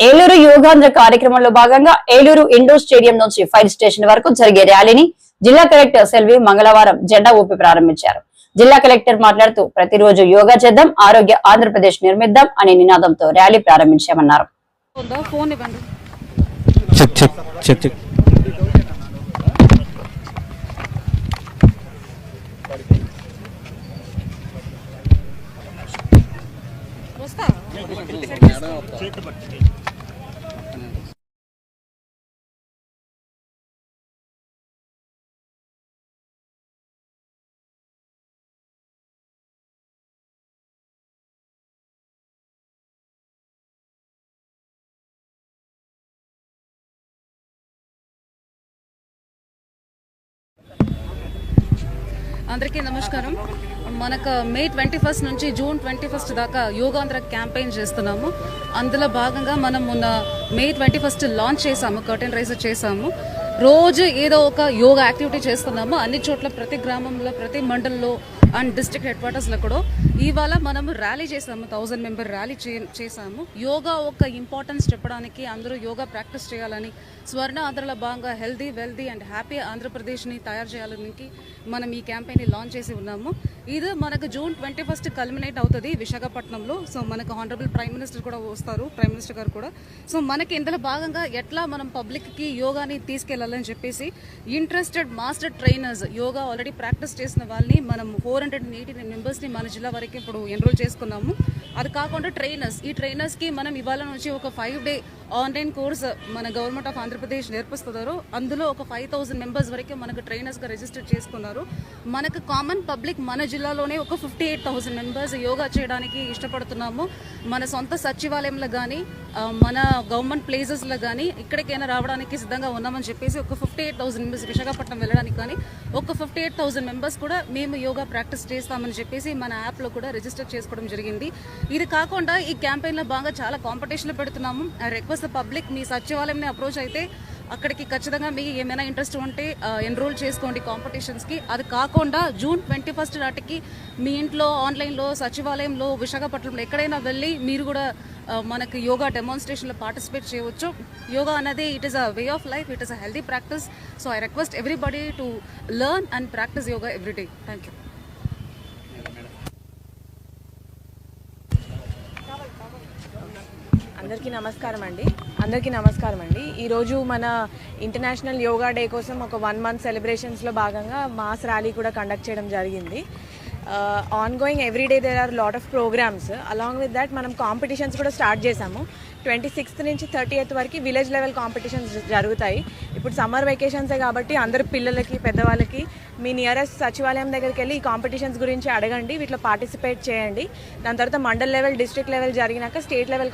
ఏలూరు యోగాంధ్ర కార్యక్రమంలో భాగంగా Eluru indoor stadium నుంచి ఫైర్ స్టేషన్ వరకు జరిగే ర్యాలీని జిల్లా కలెక్టర్ సెల్వి మంగళవారం జెండా ఊపి ప్రారంభించారు. జిల్లా కలెక్టర్ మాట్లాడుతూ ప్రతిరోజు యోగా చేద్దాం, ఆరోగ్య ఆంధ్రప్రదేశ్ నిర్మిద్దాం అనే నినాదంతో ర్యాలీ ప్రారంభించామన్నారు. అందరికీ నమస్కారం. మనకు మే 21 నుంచి జూన్ 21 దాకా యోగాంధ్ర క్యాంపెయిన్ చేస్తున్నాము. అందులో భాగంగా మనం మొన్న మే 21 లాంచ్ చేసాము, కర్టెన్ రైజ్ చేసాము. రోజు ఏదో ఒక యోగా యాక్టివిటీ చేస్తున్నాము. అన్ని చోట్ల, ప్రతి గ్రామంలో, ప్రతి మండలంలో అండ్ డిస్ట్రిక్ట్ హెడ్ క్వార్టర్స్లో కూడా ఇవాళ మనము ర్యాలీ చేసాము. 1000 మెంబర్ ర్యాలీ చేసాము. యోగా ఒక ఇంపార్టెన్స్ చెప్పడానికి, అందరూ యోగా ప్రాక్టీస్ చేయాలని, స్వర్ణ ఆంధ్రలో భాగంగా హెల్దీ, వెల్దీ అండ్ హ్యాపీ ఆంధ్రప్రదేశ్ని తయారు చేయాలని మనం ఈ క్యాంపెయిన్ని లాంచ్ చేసి ఉన్నాము. ఇది మనకు జూన్ 21 కల్మినేట్ అవుతుంది విశాఖపట్నంలో. సో మనకు హానరబుల్ ప్రైమ్ మినిస్టర్ కూడా వస్తారు, ప్రైమ్ మినిస్టర్ గారు కూడా. సో మనకి ఇందులో భాగంగా ఎట్లా మనం పబ్లిక్కి యోగాని తీసుకెళ్లాలని చెప్పేసి interested master trainers, yoga already practice చేసిన వాళ్ళని మనం 480 మెంబర్స్ని మన జిల్లా వరకు ఇప్పుడు ఎన్రోల్ చేసుకున్నాము. అది కాకుండా ఈ ట్రైనర్స్కి మనం ఇవాళ నుంచి ఒక 5-day ఆన్లైన్ కోర్స్ మన గవర్నమెంట్ ఆఫ్ ఆంధ్రప్రదేశ్ నేర్పిస్తున్నారు. అందులో ఒక 5000 మెంబర్స్ వరకు మనకు ట్రైనర్స్గా రిజిస్టర్ చేసుకున్నారు. మనకు కామన్ పబ్లిక్ మన జిల్లాలోనే ఒక 58,000 మెంబర్స్ యోగా చేయడానికి ఇష్టపడుతున్నాము. మన సొంత సచివాలయంలో కానీ, మన గవర్నమెంట్ ప్లేసెస్లో కానీ ఇక్కడికైనా రావడానికి సిద్ధంగా ఉన్నామని చెప్పేసి ఒక 58,000 మెంబర్స్ విశాఖపట్నం వెళ్ళడానికి కానీ ఒక 58,000 మెంబర్స్ కూడా మేము యోగా ప్రాక్టీస్ చేస్తామని చెప్పేసి మన యాప్లో కూడా రిజిస్టర్ చేసుకోవడం జరిగింది. ఇది కాకుండా ఈ క్యాంపెయిన్లో బాగా చాలా కాంపిటీషన్లు పెడుతున్నాము. ఐ రిక్వెస్ట్ ద పబ్లిక్, మీ సచివాలయంని అప్రోచ్ అయితే అక్కడికి ఖచ్చితంగా మీకు ఏమైనా ఇంట్రెస్ట్ ఉంటే ఎన్రోల్ చేసుకోండి కాంపిటీషన్స్కి. అది కాకుండా జూన్ 21 నాటికి మీ ఇంట్లో, ఆన్లైన్లో, సచివాలయంలో, విశాఖపట్నంలో ఎక్కడైనా వెళ్ళి మీరు కూడా మనకి యోగా డెమాన్స్ట్రేషన్లో పార్టిసిపేట్ చేయవచ్చు. యోగా అనేది it is a way of life, it is a healthy practice. So I request everybody to learn and practice yoga everyday. Thank you. అందరికీ నమస్కారం అండి. ఈరోజు మన ఇంటర్నేషనల్ యోగా డే కోసం ఒక 1 month సెలబ్రేషన్స్లో భాగంగా మాస్ ర్యాలీ కూడా కండక్ట్ చేయడం జరిగింది. Ongoing everyday there are lot of programs. Along with that మనం కాంపిటీషన్స్ కూడా స్టార్ట్ చేసాము. 26th నుంచి 30th వరకు విలేజ్ లెవెల్ కాంపిటీషన్స్ జరుగుతాయి. ఇప్పుడు సమ్మర్ వెకేషన్సే కాబట్టి అందరు పిల్లలకి, పెద్దవాళ్ళకి మీ నియరెస్ట్ సచివాలయం దగ్గరికి వెళ్ళి ఈ కాంపిటీషన్స్ గురించి అడగండి, వీటిలో పార్టిసిపేట్ చేయండి. దాని తర్వాత మండల్ లెవెల్, డిస్ట్రిక్ట్ లెవెల్ జరిగినాక స్టేట్ లెవెల్